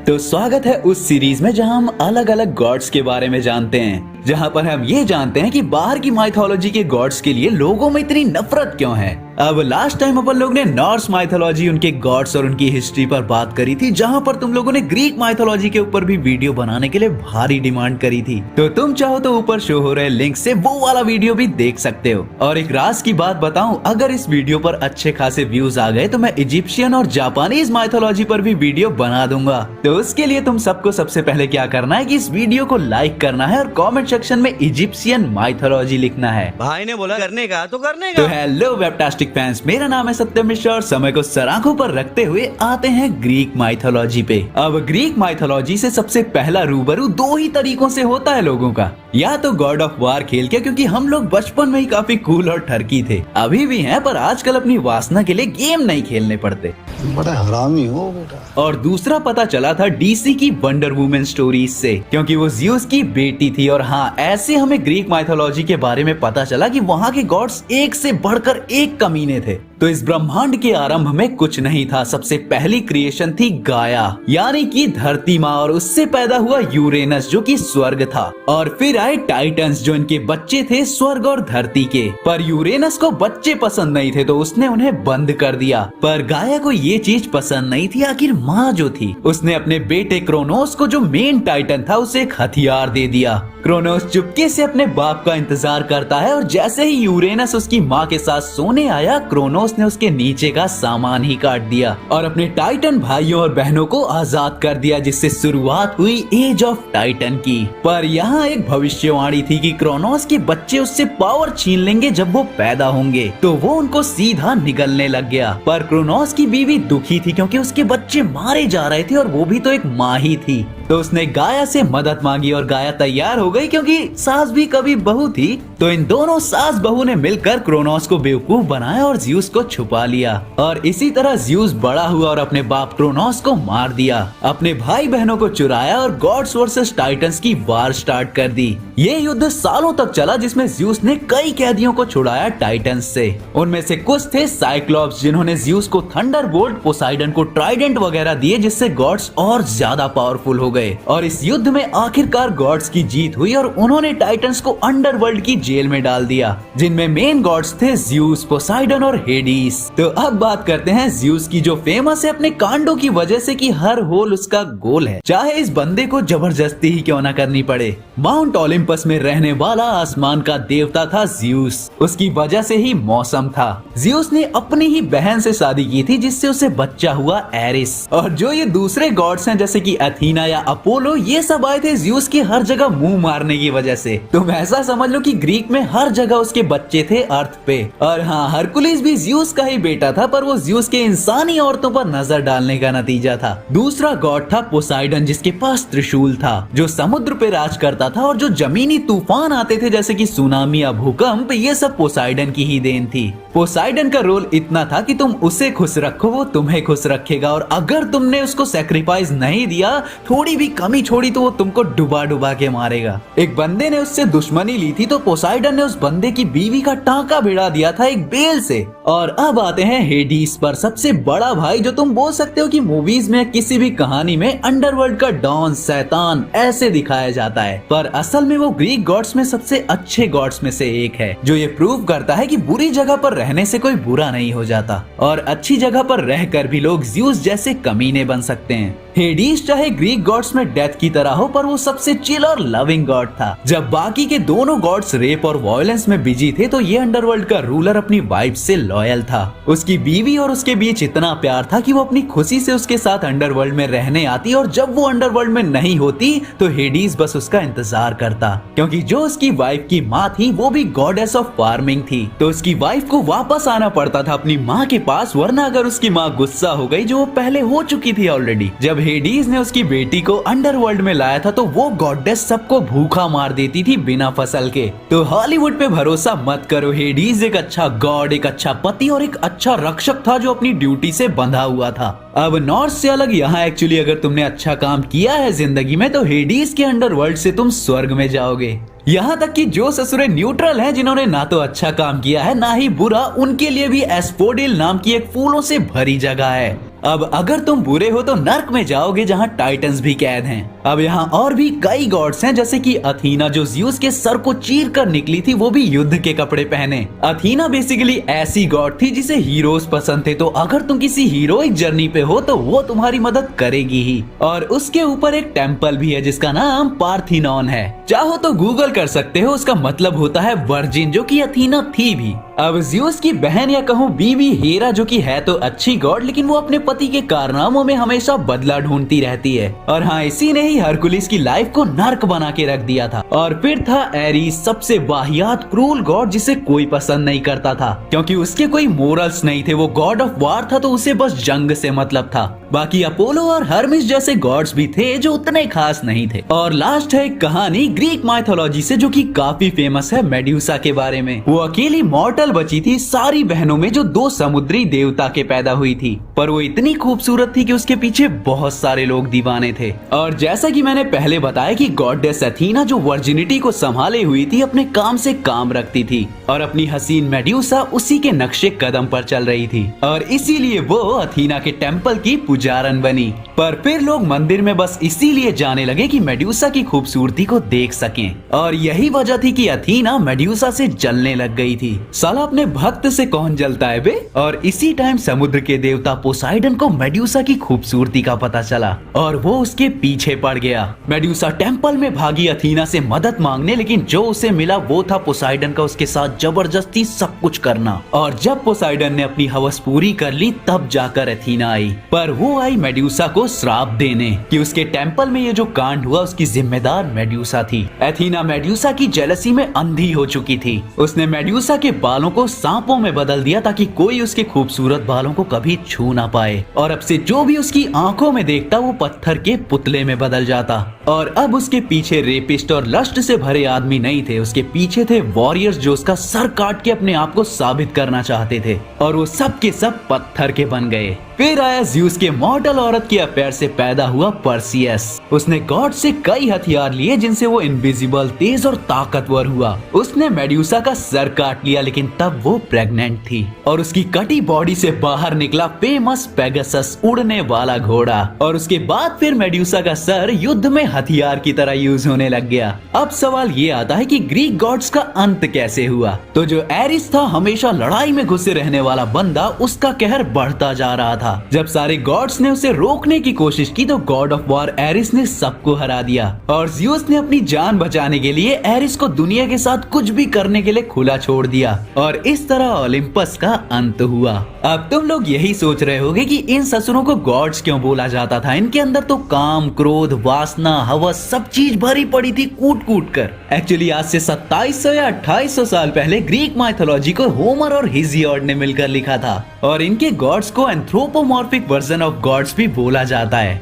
तो स्वागत है उस सीरीज में जहां हम अलग अलग गॉड्स के बारे में जानते हैं, जहां पर हम ये जानते हैं कि बाहर की माइथोलॉजी के गॉड्स के लिए लोगों में इतनी नफरत क्यों है। अब लास्ट टाइम अपन लोग ने नॉर्स माइथोलॉजी, उनके गॉड्स और उनकी हिस्ट्री पर बात करी थी, जहां पर तुम लोगों ने ग्रीक माइथोलॉजी के ऊपर भी वीडियो बनाने के लिए भारी डिमांड करी थी। तो तुम चाहो तो ऊपर शो हो रहे लिंक से वो वाला वीडियो भी देख सकते हो। और एक राज की बात बताऊं, अगर इस वीडियो पर अच्छे खासे व्यूज आ गए तो मैं इजिप्शियन और जापानीज माइथोलॉजी पर भी वीडियो बना दूंगा। तो उसके लिए तुम सबको सबसे पहले क्या करना है कि इस वीडियो को लाइक करना है और कमेंट सेक्शन में इजिप्शियन माइथोलॉजी लिखना है। भाई ने बोला करने का तो करने का। तो हेलो वेबटास्टिक फैंस, मेरा नाम है सत्यम मिश्रा और समय को सराखों पर रखते हुए आते हैं ग्रीक माइथोलॉजी पे। अब ग्रीक माइथोलॉजी से सबसे पहला रूबरू दो ही तरीकों से होता है लोगों का, या तो गॉड ऑफ वार खेल के, क्योंकि हम लोग बचपन में ही काफी कूल और ठरकी थे, अभी भी हैं, पर आजकल अपनी वासना के लिए गेम नहीं खेलने पड़ते। बड़ा हरामी हो बेटा। और दूसरा पता चला था डीसी की वंडर वुमन स्टोरीज से, क्योंकि वो ज़्यूस की बेटी थी। और हाँ, ऐसे हमें ग्रीक माइथोलॉजी के बारे में पता चला कि वहाँ के गॉड्स एक से बढ़कर एक कमीने थे। तो इस ब्रह्मांड के आरंभ में कुछ नहीं था, सबसे पहली क्रिएशन थी गाया, यानी कि धरती माँ, और उससे पैदा हुआ यूरेनस जो कि स्वर्ग था। और फिर आए टाइटन्स जो इनके बच्चे थे स्वर्ग और धरती के। पर यूरेनस को बच्चे पसंद नहीं थे तो उसने उन्हें बंद कर दिया। पर गाया को ये चीज पसंद नहीं थी, आखिर माँ जो थी उसने अपने बेटे क्रोनोस को, जो मेन टाइटन था, उसे एक हथियार दे दिया। क्रोनोस चुपके से अपने बाप का इंतजार करता है और जैसे ही यूरेनस उसकी माँ के साथ सोने आया, क्रोनोस ने उसके नीचे का सामान ही काट दिया और अपने टाइटन भाइयों और बहनों को आजाद कर दिया, जिससे शुरुआत हुई एज ऑफ टाइटन की। पर यहाँ एक भविष्यवाणी थी कि क्रोनोस के बच्चे उससे पावर छीन लेंगे जब वो पैदा होंगे, तो वो उनको सीधा निगलने लग गया। पर क्रोनोस की बीवी दुखी थी क्योंकि उसके बच्चे मारे जा रहे थे और वो भी तो एक माँ ही थी। तो उसने गाया से मदद मांगी और गाया तैयार हो गई, क्योंकि सास भी कभी बहू थी। तो इन दोनों सास बहू ने मिलकर क्रोनोस को बेवकूफ बनाया और ज़्यूस को छुपा लिया। और इसी तरह ज़्यूस बड़ा हुआ और अपने बाप क्रोनोस को मार दिया, अपने भाई बहनों को चुराया और गॉड्स वर्सेस टाइटन्स की वार स्टार्ट कर दी। ये युद्ध सालों तक चला, जिसमें ज़्यूस ने कई कैदियों को छुड़ाया टाइटन्स से। उनमें से कुछ थे साइक्लॉप्स, जिन्होंने ज़्यूस को थंडरबोल्ट, पोसाइडन को ट्राइडेंट वगैरह दिए, जिससे गॉड्स और ज्यादा पावरफुल हो गए। और इस युद्ध में आखिरकार गॉड्स की जीत हुई और उन्होंने टाइटन्स को अंडरवर्ल्ड की जेल में डाल दिया, जिनमें मेन गॉड्स थे ज़्यूस, पोसाइडन और हेडीस। तो अब बात करते हैं ज़्यूस की, जो फेमस है अपने कांडों की वजह से कि हर होल उसका गोल है, चाहे इस बंदे को जबरदस्ती ही क्यों न करनी पड़े। माउंट ओलिम्पस में रहने वाला आसमान का देवता था ज़्यूस, उसकी वजह से ही मौसम था। ज़्यूस ने अपनी ही बहन से शादी की थी, जिससे उसे बच्चा हुआ एरिस। और जो ये दूसरे गॉड्स हैं जैसे कि अथीना या अपोलो, ये सब आए थे ज़्यूस की हर जगह मुंह मारने की वजह से। तुम ऐसा समझ लो कि ग्रीक में हर जगह उसके बच्चे थे अर्थ पे। और हाँ, हरकुलिस भी ज़्यूस का ही बेटा था, पर वो ज़्यूस के इंसानी औरतों पर नजर डालने का नतीजा था। दूसरा गॉड था पोसाइडन, जिसके पास त्रिशूल था, जो समुद्र पे राज करता था। और जो जमीनी तूफान आते थे जैसे कि सुनामी या भूकंप, ये सब पोसाइडन की ही देन थी। पोसाइडन का रोल इतना था कि तुम उसे खुश रखो, वो तुम्हें खुश रखेगा, और अगर तुमने उसको सैक्रिफाइस नहीं दिया, थोड़ी भी कमी छोड़ी, तो वो तुमको डुबा डुबा के मारेगा। एक बंदे ने उससे दुश्मनी ली थी, तो पोसाइडन ने उस बंदे की बीवी का टांका भिड़ा दिया था एक बेल से। और अब आते हैं हेडीस पर, सबसे बड़ा भाई, जो तुम बोल सकते हो कि मूवीज में किसी भी कहानी में अंडरवर्ल्ड का डॉन, शैतान ऐसे दिखाया जाता है, पर असल में वो ग्रीक गॉड्स में सबसे अच्छे गॉड्स में से एक है, जो ये प्रूव करता है कि बुरी जगह पर रहने से कोई बुरा नहीं हो जाता, और अच्छी जगह पर रहकर भी लोग ज़्यूस जैसे कमीने बन सकते हैं। हेडीस चाहे ग्रीक गॉड्स में डेथ की तरह हो, पर वो सबसे चिल और लविंग गॉड था। जब बाकी के दोनों गॉड्स रेप और वायलेंस में बिजी थे, तो ये अंडरवर्ल्ड का रूलर अपनी वाइफ से लॉयल था। उसकी बीवी और उसके बीच इतना प्यार था कि वो अपनी खुशी से उसके साथ अंडरवर्ल्ड में रहने आती, और जब वो अंडरवर्ल्ड में नहीं होती तो हेडीस बस उसका इंतजार करता, क्योंकि जो उसकी वाइफ की माँ थी वो भी गॉडेस ऑफ फार्मिंग थी। तो उसकी वाइफ को वापस आना पड़ता था अपनी माँ के पास, वरना अगर उसकी माँ गुस्सा हो गई, जो वो पहले हो चुकी थी ऑलरेडी, जब हेडीस ने उसकी बेटी को अंडरवर्ल्ड में लाया था, तो वो गॉडेस सबको भूखा मार देती थी बिना फसल के। तो हॉलीवुड पे भरोसा मत करो, हेडीस एक अच्छा गॉड, एक अच्छा पति और एक अच्छा रक्षक था, जो अपनी ड्यूटी से बंधा हुआ था। अब नॉर्थ से अलग यहाँ एक्चुअली अगर तुमने अच्छा काम किया है जिंदगी में, तो हेडीस के अंडरवर्ल्ड से तुम स्वर्ग में जाओगे। यहाँ तक कि जो ससुरे न्यूट्रल हैं, जिन्होंने ना तो अच्छा काम किया है ना ही बुरा, उनके लिए भी एस्फोडिल नाम की एक फूलों से भरी जगह है। अब अगर तुम बुरे हो तो नर्क में जाओगे जहाँ टाइटन्स भी कैद हैं। अब यहाँ और भी कई गॉड्स हैं, जैसे कि अथीना जो ज़्यूस के सर को चीर कर निकली थी, वो भी युद्ध के कपड़े पहने। अथीना बेसिकली ऐसी गॉड थी जिसे हीरोज पसंद थे, तो अगर तुम किसी हीरोइक जर्नी पे हो तो वो तुम्हारी मदद करेगी ही। और उसके ऊपर एक टेम्पल भी है जिसका नाम पार्थिनॉन है। चाहो तो गूगल कर सकते हो, उसका मतलब होता है वर्जिन, जो कि अथीना थी भी। अब ज़्यूस की बहन या कहूँ बीवी हेरा, जो कि है तो अच्छी गॉड, लेकिन वो अपने पति के कारनामों में हमेशा बदला ढूंढती रहती है। और हाँ, इसी ने ही हरकुलिस की लाइफ को नर्क बना के रख दिया था। और फिर था एरिस, सबसे वाहियात क्रूल गॉड जिसे कोई पसंद नहीं करता था, क्योंकि उसके कोई मोरल्स नहीं थे। वो गॉड ऑफ वार था, तो उसे बस जंग से मतलब था। बाकी अपोलो और हर्मिस जैसे गॉड्स भी थे जो उतने खास नहीं थे। और लास्ट है एक कहानी ग्रीक माइथोलॉजी से, जो कि काफी फेमस है, मेड्यूसा के बारे में। वो अकेली मॉर्टल बची थी सारी बहनों में, जो 2 समुद्री देवता के पैदा हुई थी, पर वो इतनी खूबसूरत थी कि उसके पीछे बहुत सारे लोग दीवाने थे। और जैसा कि मैंने पहले बताया कि गॉडेस अथीना जो वर्जिनिटी को संभाले हुई थी, अपने काम से काम रखती थी और अपनी हसीन मेड्यूसा उसी के नक्शे कदम पर चल रही थी, और इसीलिए वो अथीना के टेम्पल की पुजारन बनी। पर फिर लोग मंदिर में बस इसीलिए जाने लगे कि मेड्यूसा की खूबसूरती को देख सकें, और यही वजह थी कि अथीना मेड्यूसा से जलने लग गई थी। साला अपने भक्त से कौन जलता है बे। और इसी टाइम समुद्र के देवता पोसाइडन को मेड्यूसा की खूबसूरती का पता चला और वो उसके पीछे पड़ गया। मेड्यूसा टेम्पल में भागी अथीना से मदद मांगने, लेकिन जो उसे मिला वो था पोसाइडन का उसके साथ जबरदस्ती सब कुछ करना। और जब पोसाइडन ने अपनी हवस पूरी कर ली, तब जाकर अथीना आई। पर वो आई मेड्यूसा को श्राप देने कि उसके टेम्पल में ये जो कांड हुआ उसकी जिम्मेदार मेड्यूसा थी। अथीना मेड्यूसा की जेलसी में अंधी हो चुकी थी। उसने मेड्यूसा के बालों को सांपों में बदल दिया ताकि कोई उसके खूबसूरत बालों को कभी छू ना पाए, और अब से जो भी उसकी आंखों में देखता वो पत्थर के पुतले में बदल जाता। और अब उसके पीछे रेपिस्ट और लस्ट से भरे आदमी नहीं थे, उसके पीछे थे वॉरियर्स जो उसका सर काट के अपने आप को साबित करना चाहते थे, और वो सब के सब पत्थर के बन गए। फिर आया ज़्यूस के मॉर्टल औरत के अफेयर से पैदा हुआ पर्सियस। उसने गॉड से कई हथियार लिए जिनसे वो इनविजिबल, तेज और ताकतवर हुआ। उसने मेड्यूसा का सर काट लिया, लेकिन तब वो प्रेग्नेंट थी, और उसकी कटी बॉडी से बाहर निकला फेमस पेगासस, उड़ने वाला घोड़ा। और उसके बाद फिर मेड्यूसा का सर युद्ध में हथियार की तरह यूज होने लग गया। अब सवाल ये आता है कि ग्रीक गॉड्स का अंत कैसे हुआ। तो जो एरिस था, हमेशा लड़ाई में घुसे रहने वाला बंदा, उसका कहर बढ़ता जा रहा था। जब सारे गॉड्स ने उसे रोकने की कोशिश की तो गॉड ऑफ वॉर एरिस ने सबको हरा दिया, और ज़्यूस ने अपनी जान बचाने के लिए एरिस को दुनिया के साथ कुछ भी करने के लिए खुला छोड़ दिया, और इस तरह ओलिम्पस का अंत हुआ। अब तुम लोग यही सोच रहे होगे कि इन ससुरों को गॉड्स क्यों बोला जाता था। इनके अंदर तो काम, क्रोध, वासना, हवस सब चीज भरी पड़ी थी कूट कूट कर। एक्चुअली आज से 2700 या 2800 साल पहले ग्रीक माइथोलॉजी को होमर और हेसियोड ने मिलकर लिखा था, और इनके गॉड्स को एंथ्रोपोमॉर्फिक वर्जन ऑफ गॉड्स भी बोला जाता है।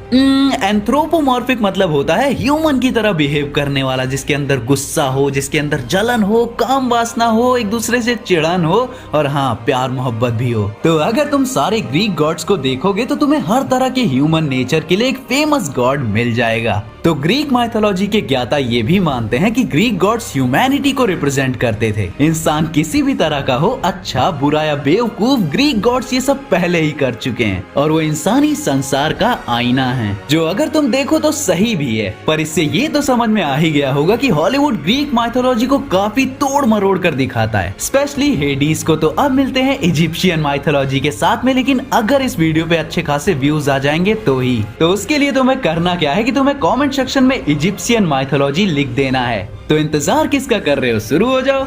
एंथ्रोपोमॉर्फिक मतलब होता है ह्यूमन की तरह बिहेव करने वाला, जिसके अंदर गुस्सा हो, जिसके अंदर जलन हो, काम वासना हो, एक दूसरे से चिढ़न हो, और हाँ, प्यार मोहब्बत भी हो। तो अगर तुम सारे ग्रीक गॉड्स को देखोगे तो तुम्हें हर तरह के ह्यूमन नेचर के लिए एक फेमस गॉड मिल जाएगा। तो ग्रीक माइथोलॉजी के ज्ञाता ये भी मानते हैं कि ग्रीक गॉड्स ह्यूमैनिटी को रिप्रेजेंट करते थे। इंसान किसी भी तरह का हो, अच्छा, बुरा या बेवकूफ, ग्रीक गॉड्स ये सब पहले ही कर चुके हैं, और वो इंसानी संसार का आईना है, जो अगर तुम देखो तो सही भी है। पर इससे ये तो समझ में आ ही गया होगा कि हॉलीवुड ग्रीक माइथोलॉजी को काफी तोड़ मरोड़ कर दिखाता है। स्पेशली हेडीज को तो अब मिलते हैं इजिप्शियन माइथोलॉजी के साथ में, लेकिन अगर इस वीडियो पे अच्छे खासे व्यूज आ जाएंगे तो ही। तो उसके लिए तुम्हें करना क्या है कि तुम्हें कमेंट सेक्शन में इजिप्शियन माइथोलॉजी लिख देना है। तो इंतजार किसका कर रहे हो, शुरू हो जाओ।